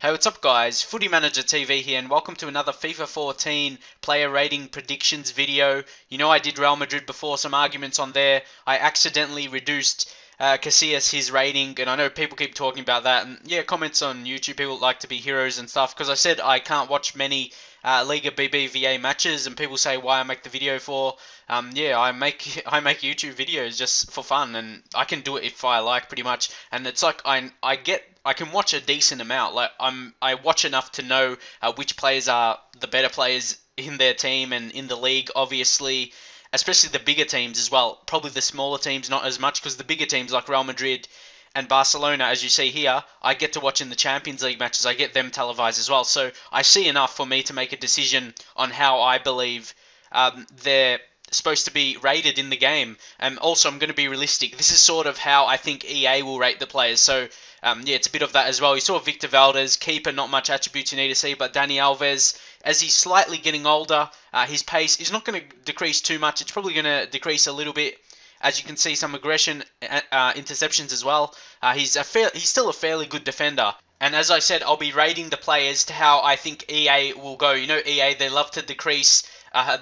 Hey, what's up guys? Footy Manager TV here and welcome to another FIFA 14 player rating predictions video. You know I did Real Madrid before, some arguments on there. I accidentally reduced Casillas his rating, and I know people keep talking about that, and yeah, comments on YouTube, people like to be heroes and stuff, because I said I can't watch many Liga BBVA matches, and people say why I make the video for. Yeah, I make I make YouTube videos just for fun, and I can do it if I like, pretty much. And it's like I can watch a decent amount. Like I watch enough to know which players are the better players in their team and in the league, obviously, especially the bigger teams as well. Probably the smaller teams not as much, because the bigger teams like Real Madrid and Barcelona, as you see here, I get to watch in the Champions League matches. I get them televised as well. So I see enough for me to make a decision on how I believe they're supposed to be rated in the game. And also, I'm going to be realistic. This is sort of how I think EA will rate the players. So yeah, it's a bit of that as well. You saw Victor Valdez, keeper, not much attributes you need to see, but Dani Alves, as he's slightly getting older, his pace is not going to decrease too much. It's probably going to decrease a little bit. As you can see, some aggression, interceptions as well. He's still a fairly good defender. And as I said, I'll be rating the players to how I think EA will go. You know, EA, they love to decrease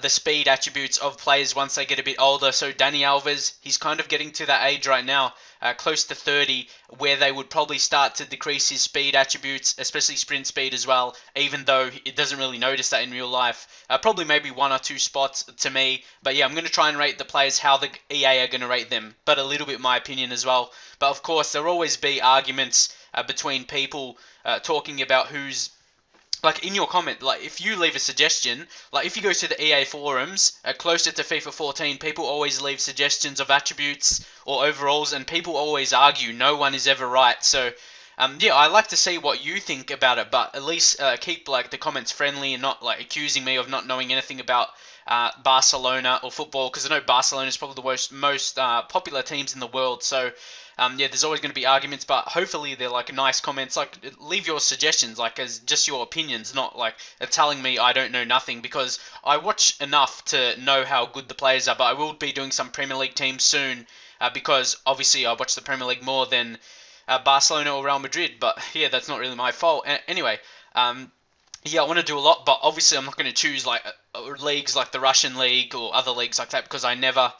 the speed attributes of players once they get a bit older. So Dani Alves, he's kind of getting to that age right now, close to 30, where they would probably start to decrease his speed attributes, especially sprint speed as well, even though it doesn't really notice that in real life. Probably maybe one or two spots to me. But yeah, I'm going to try and rate the players how the EA are going to rate them, but a little bit my opinion as well. But of course, there will always be arguments between people talking about who's, like, in your comment, like if you leave a suggestion, like if you go to the EA forums closer to FIFA 14, people always leave suggestions of attributes or overalls, and people always argue. No one is ever right. So yeah, I like to see what you think about it, but at least keep like the comments friendly and not like accusing me of not knowing anything about Barcelona or football, because I know Barcelona is probably the most popular teams in the world. So yeah, there's always going to be arguments, but hopefully they're like nice comments. Like, leave your suggestions, like as just your opinions, not like telling me I don't know nothing, because I watch enough to know how good the players are. But I will be doing some Premier League teams soon, because obviously I watch the Premier League more than Barcelona or Real Madrid. But yeah, that's not really my fault. Anyway, yeah, I want to do a lot, but obviously I'm not going to choose like leagues like the Russian league or other leagues like that, because I never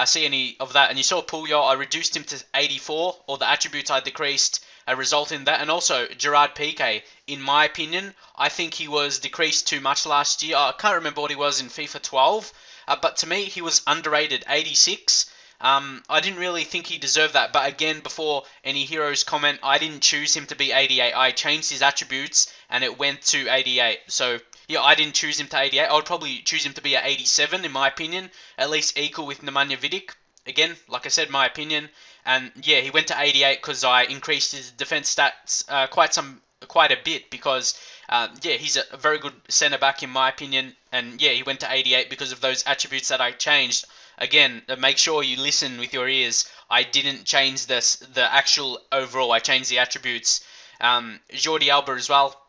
see any of that. And you saw Puyol, I reduced him to 84, or the attributes I decreased result in that. And also Gerard Piqué, in my opinion, I think he was decreased too much last year. I can't remember what he was in FIFA 12, but to me he was underrated, 86. I didn't really think he deserved that, but again, before any heroes comment, I didn't choose him to be 88. I changed his attributes and it went to 88. So yeah, I didn't choose him to 88. I would probably choose him to be at 87 in my opinion, at least equal with Nemanja Vidic. Again, like I said, my opinion. And yeah, he went to 88 because I increased his defense stats quite a bit, because yeah, he's a very good centre back in my opinion. And yeah, he went to 88 because of those attributes that I changed. Again, make sure you listen with your ears. I didn't change the actual overall. I changed the attributes. Jordi Alba as well.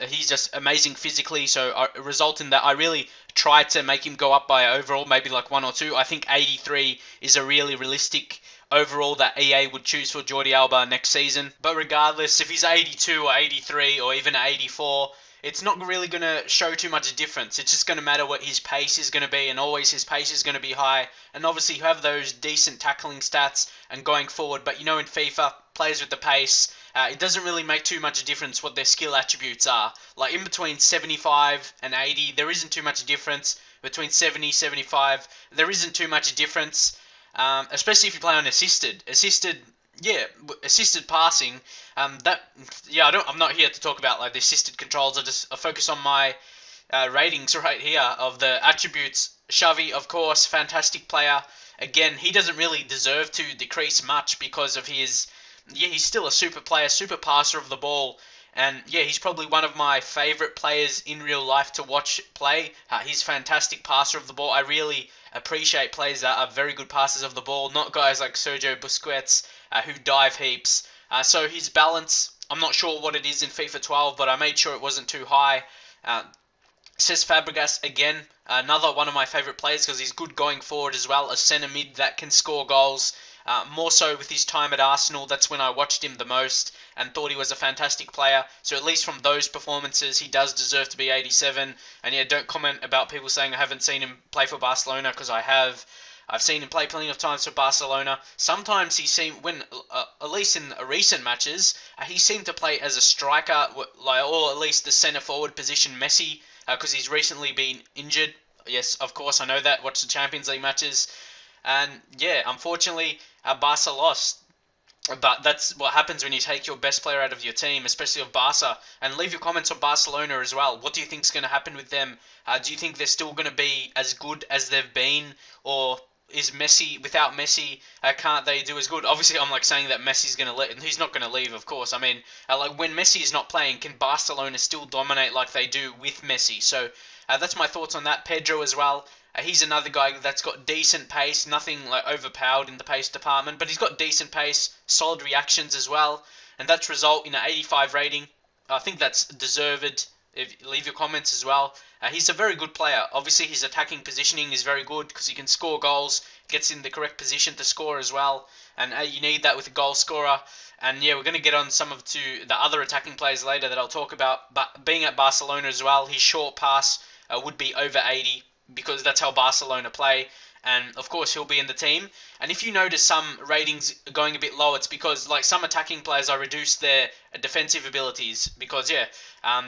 He's just amazing physically, so a result in that I really tried to make him go up by overall, maybe like one or two. I think 83 is a really realistic overall that EA would choose for Jordi Alba next season. But regardless, if he's 82 or 83 or even 84, it's not really going to show too much difference. It's just going to matter what his pace is going to be, and always his pace is going to be high. And obviously you have those decent tackling stats and going forward, but you know in FIFA, players with the pace, it doesn't really make too much difference what their skill attributes are. Like in between 75 and 80, there isn't too much difference. Between 70, 75, there isn't too much difference, especially if you play on assisted. Yeah, assisted passing. Yeah, I'm not here to talk about like the assisted controls. I focus on my ratings right here of the attributes. Xavi, of course, fantastic player. Again, he doesn't really deserve to decrease much because of his. Yeah, he's still a super player, super passer of the ball. And yeah, he's probably one of my favourite players in real life to watch play. He's fantastic passer of the ball. I really appreciate players that are very good passers of the ball, not guys like Sergio Busquets who dive heaps. So his balance, I'm not sure what it is in FIFA 12, but I made sure it wasn't too high. Cesc Fabregas, again, another one of my favourite players because he's good going forward as well, a centre mid that can score goals. more so with his time at Arsenal. That's when I watched him the most and thought he was a fantastic player. So at least from those performances, he does deserve to be 87. And yeah, don't comment about people saying I haven't seen him play for Barcelona, because I have. I've seen him play plenty of times for Barcelona. Sometimes he seemed, at least in recent matches, he seemed to play as a striker, or at least the centre forward position, Messi, because he's recently been injured. Yes, of course, I know that. Watch the Champions League matches. And yeah, unfortunately, Barca lost. But that's what happens when you take your best player out of your team, especially of Barca. And leave your comments on Barcelona as well. What do you think is going to happen with them? Do you think they're still going to be as good as they've been? Or is Messi, without Messi, can't they do as good? Obviously, I'm saying that Messi's going to leave, and he's not going to leave, of course. I mean, when Messi is not playing, can Barcelona still dominate like they do with Messi? So that's my thoughts on that. Pedro as well. He's another guy that's got decent pace, nothing overpowered in the pace department, but he's got decent pace, solid reactions as well, and that's result in an 85 rating. I think that's deserved. Leave your comments as well. He's a very good player. Obviously, his attacking positioning is very good because he can score goals, gets in the correct position to score as well, and you need that with a goal scorer. And yeah, we're going to get on to the other attacking players later that I'll talk about. But being at Barcelona as well, his short pass would be over 80 because that's how Barcelona play. And of course he'll be in the team. And if you notice some ratings going a bit low, it's because some attacking players, I reduced their defensive abilities because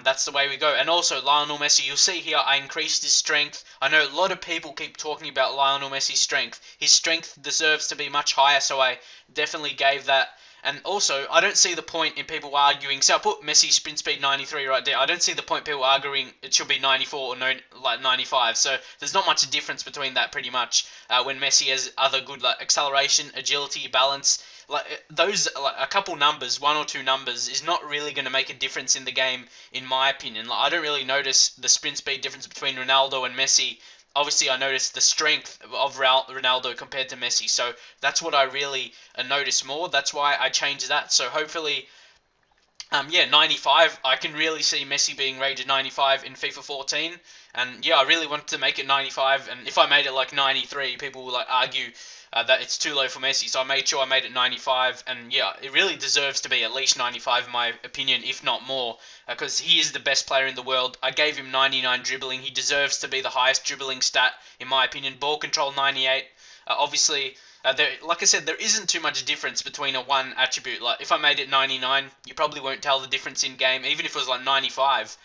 that's the way we go. And also Lionel Messi, you'll see here I increased his strength. I know a lot of people keep talking about Lionel Messi's strength. His strength deserves to be much higher, so I definitely gave that. And also, I don't see the point in people arguing. So I put Messi sprint speed 93 right there. I don't see the point people arguing it should be 94 or 95. So there's not much difference between that pretty much. When Messi has other good acceleration, agility, balance, those a couple numbers, one or two numbers, is not really going to make a difference in the game, in my opinion. I don't really notice the sprint speed difference between Ronaldo and Messi. Obviously, I noticed the strength of Ronaldo compared to Messi, so that's what I really notice more. That's why I changed that. So hopefully, 95. I can really see Messi being rated 95 in FIFA 14, and yeah, I really wanted to make it 95. And if I made it 93, people will argue that it's too low for Messi. So I made sure I made it 95, and yeah, it really deserves to be at least 95 in my opinion, if not more, because he is the best player in the world. I gave him 99 dribbling. He deserves to be the highest dribbling stat in my opinion. Ball control 98. Obviously, like I said, there isn't too much difference between a one attribute. If I made it 99, you probably won't tell the difference in game. Even if it was 95,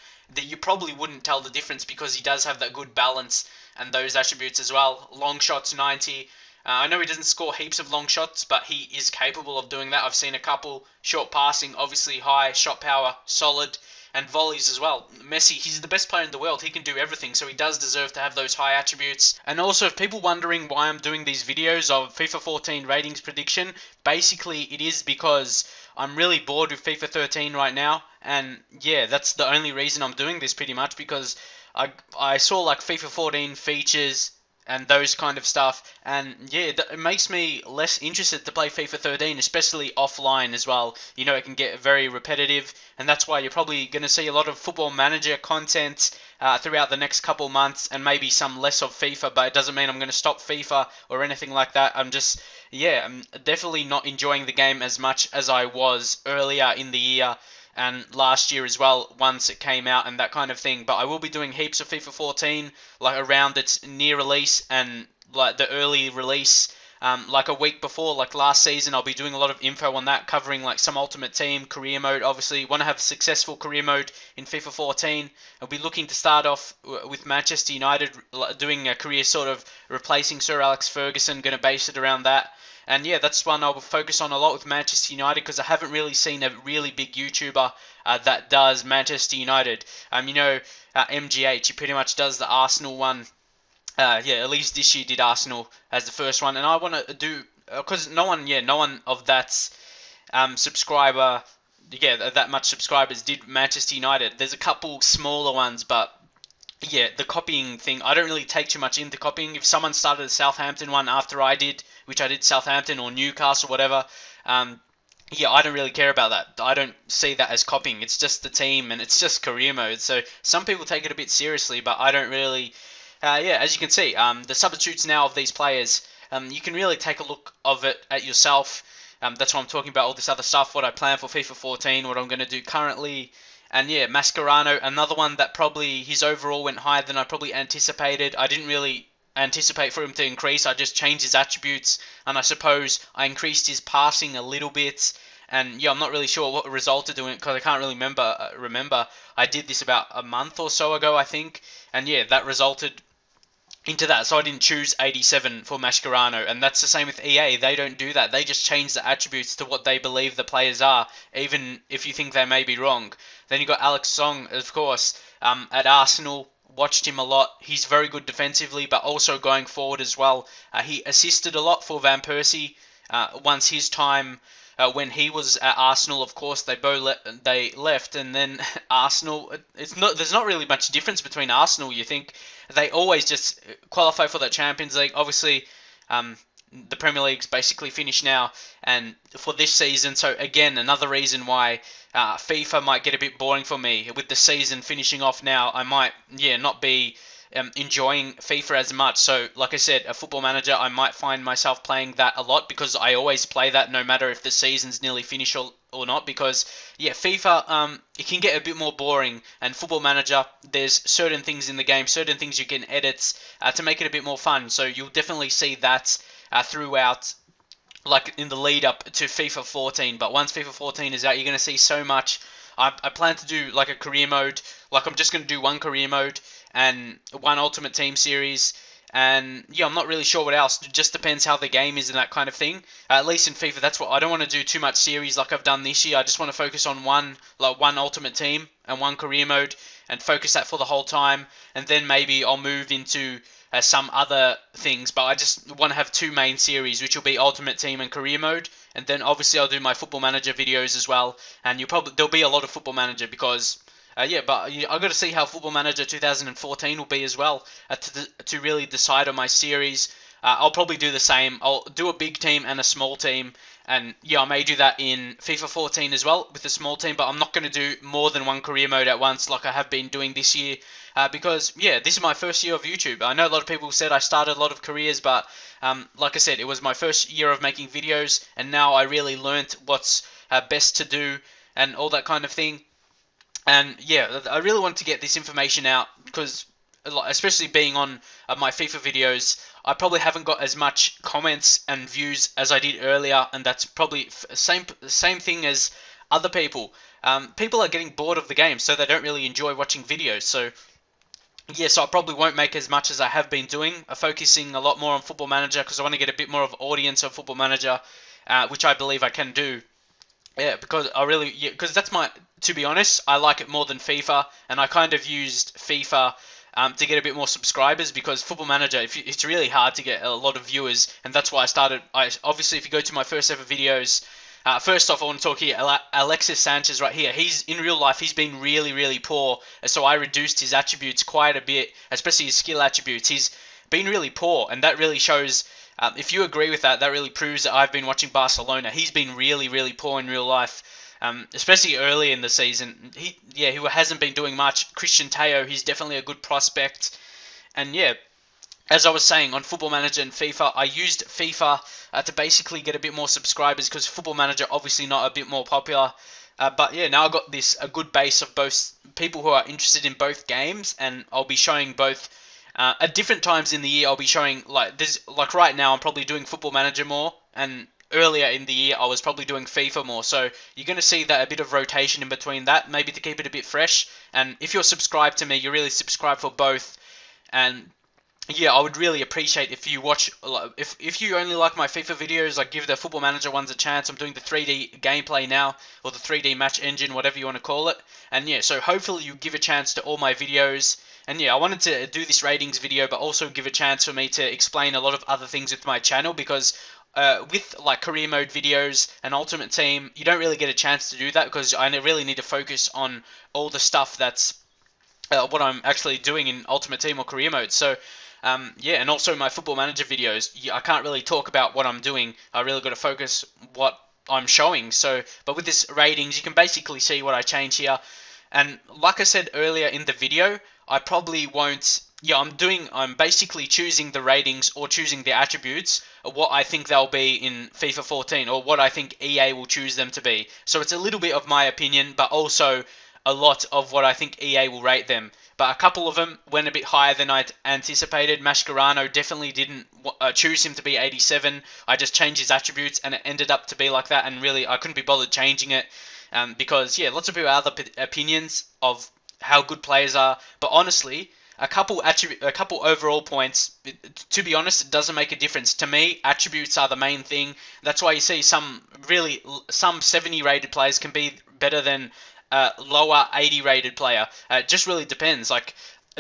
you probably wouldn't tell the difference because he does have that good balance and those attributes as well. Long shots 90. I know he doesn't score heaps of long shots, but he is capable of doing that. I've seen a couple. Short passing, obviously high. Shot power, solid. And volleys as well. Messi, he's the best player in the world. He can do everything, so he does deserve to have those high attributes. And also, if people wondering why I'm doing these videos of FIFA 14 ratings prediction, basically it is because I'm really bored with FIFA 13 right now. And yeah, that's the only reason I'm doing this pretty much, because I saw FIFA 14 features and those kind of stuff, and yeah, it makes me less interested to play FIFA 13, especially offline as well. It can get very repetitive, and that's why you're probably going to see a lot of Football Manager content throughout the next couple months, and maybe some less of FIFA, but it doesn't mean I'm going to stop FIFA or anything like that. I'm definitely not enjoying the game as much as I was earlier in the year, and last year as well, once it came out and that kind of thing. But I will be doing heaps of FIFA 14, around its near release and the early release, a week before, last season. I'll be doing a lot of info on that, covering some Ultimate Team, career mode. Obviously, want to have successful career mode in FIFA 14. I'll be looking to start off with Manchester United, doing a career sort of replacing Sir Alex Ferguson, going to base it around that. And yeah, that's one I'll focus on a lot with Manchester United, because I haven't really seen a really big YouTuber that does Manchester United. MGH, he pretty much does the Arsenal one. At least this year did Arsenal as the first one. And I want to do, because no one of that subscriber, that much subscribers did Manchester United. There's a couple smaller ones, but yeah, the copying thing, I don't really take too much into copying. If someone started a Southampton one after I did, which I did Southampton or Newcastle, whatever, I don't really care about that. I don't see that as copying. It's just the team and it's just career mode. So some people take it a bit seriously, but I don't really. As you can see, the substitutes now of these players, You can really take a look of it at yourself. That's why I'm talking about all this other stuff, what I plan for FIFA 14, what I'm going to do currently. And yeah, Mascherano, another one that probably his overall went higher than I probably anticipated. I didn't really anticipate for him to increase. I just changed his attributes, and I suppose I increased his passing a little bit. And yeah, I'm not really sure what resulted in it because I can't really remember. I did this about a month or so ago, I think, and yeah, that resulted into that. So I didn't choose 87 for Mascherano, and that's the same with EA. They don't do that. They just change the attributes to what they believe the players are, even if you think they may be wrong. Then you got Alex Song, of course, at Arsenal. Watched him a lot. He's very good defensively, but also going forward as well. He assisted a lot for Van Persie once his time. When he was at Arsenal, of course, they left, and then Arsenal. There's not really much difference between Arsenal. You think they always just qualify for the Champions League. Obviously, the Premier League's basically finished now, and for this season. So again, another reason why FIFA might get a bit boring for me with the season finishing off now. I might not be enjoying FIFA as much. So like I said, a Football Manager, I might find myself playing that a lot because I always play that no matter if the season's nearly finished or not, because yeah, FIFA it can get a bit more boring, and Football Manager, there's certain things in the game, certain things you can edit to make it a bit more fun. So you'll definitely see that throughout, like in the lead up to FIFA 14. But once FIFA 14 is out, you're going to see so much. I plan to do like a career mode. Like I'm just going to do one career mode and one Ultimate Team series. And yeah, I'm not really sure what else. It just depends how the game is and that kind of thing. At least in FIFA, that's what I don't want to do too much series like I've done this year. I just want to focus on one Ultimate Team and one career mode and focus that for the whole time. And then maybe I'll move into some other things. But I just want to have two main series, which will be Ultimate Team and career mode. And then obviously I'll do my Football Manager videos as well. And there'll be a lot of Football Manager because. But I've got to see how Football Manager 2014 will be as well to really decide on my series. I'll probably do the same. I'll do a big team and a small team, and yeah, I may do that in FIFA 14 as well with a small team, but I'm not going to do more than one career mode at once like I have been doing this year because, yeah, this is my first year of YouTube. I know a lot of people said I started a lot of careers, but like I said, it was my first year of making videos, and now I really learnt what's best to do and all that kind of thing. And yeah, I really want to get this information out because, especially being on my FIFA videos, I probably haven't got as much comments and views as I did earlier, and that's probably the same thing as other people. People are getting bored of the game, so they don't really enjoy watching videos. So yeah, so I probably won't make as much as I have been doing, focusing a lot more on Football Manager because I want to get a bit more of audience on Football Manager, which I believe I can do. Yeah, because that's to be honest, I like it more than FIFA, and I kind of used FIFA to get a bit more subscribers because Football Manager, it's really hard to get a lot of viewers, and that's why I started. Obviously, if you go to my first ever videos, first off, I want to talk here, Alexis Sanchez right here. He's in real life, he's been really, really poor, so I reduced his attributes quite a bit, especially his skill attributes. He's been really poor, and that really shows. If you agree with that, that really proves that I've been watching Barcelona. He's been really, really poor in real life, especially early in the season. He hasn't been doing much. Christian Teo, he's definitely a good prospect. And yeah, as I was saying, on Football Manager and FIFA, I used FIFA to basically get a bit more subscribers because Football Manager obviously not a bit more popular. But yeah, now I've got a good base of both people who are interested in both games, and I'll be showing both. At different times in the year, I'll be showing like right now, I'm probably doing Football Manager more, and earlier in the year, I was probably doing FIFA more. So you're going to see that a bit of rotation in between that, maybe to keep it a bit fresh. And if you're subscribed to me, you're really subscribed for both. And yeah, I would really appreciate if you watch. If you only like my FIFA videos, like give the Football Manager ones a chance. I'm doing the 3D gameplay now, or the 3D match engine, whatever you want to call it. And yeah, so hopefully you give a chance to all my videos. And yeah, I wanted to do this ratings video, but also give a chance for me to explain a lot of other things with my channel because with like career mode videos and Ultimate Team, you don't really get a chance to do that because I really need to focus on all the stuff that's what I'm actually doing in Ultimate Team or career mode. So yeah, and also my Football Manager videos, I can't really talk about what I'm doing. I really got to focus what I'm showing. So, but with this ratings, you can basically see what I change here. And like I said earlier in the video, I probably won't Yeah, I'm basically choosing the ratings or choosing the attributes of what I think they'll be in FIFA 14 or what I think EA will choose them to be. So it's a little bit of my opinion, but also a lot of what I think EA will rate them. But a couple of them went a bit higher than I'd anticipated. Mascherano definitely didn't choose him to be 87. I just changed his attributes and it ended up to be like that, and really I couldn't be bothered changing it because, yeah, lots of people have other opinions of how good players are. But honestly, a couple overall points. To be honest, it doesn't make a difference to me. Attributes are the main thing. That's why you see some 70 rated players can be better than a lower 80 rated player. It just really depends. Like,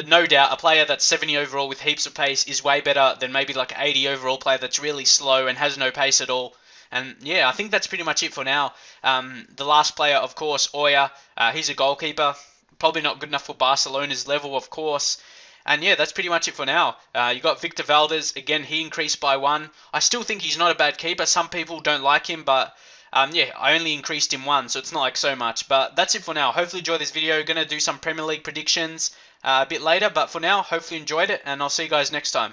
no doubt, a player that's 70 overall with heaps of pace is way better than maybe like an 80 overall player that's really slow and has no pace at all. And yeah, I think that's pretty much it for now. The last player, of course, Oya. He's a goalkeeper. Probably not good enough for Barcelona's level, of course. And yeah, that's pretty much it for now. You got Victor Valdez. Again, he increased by one. I still think he's not a bad keeper. Some people don't like him, but yeah, I only increased him one, so it's not like so much. But that's it for now. Hopefully enjoy this video. Going to do some Premier League predictions a bit later. But for now, hopefully enjoyed it, and I'll see you guys next time.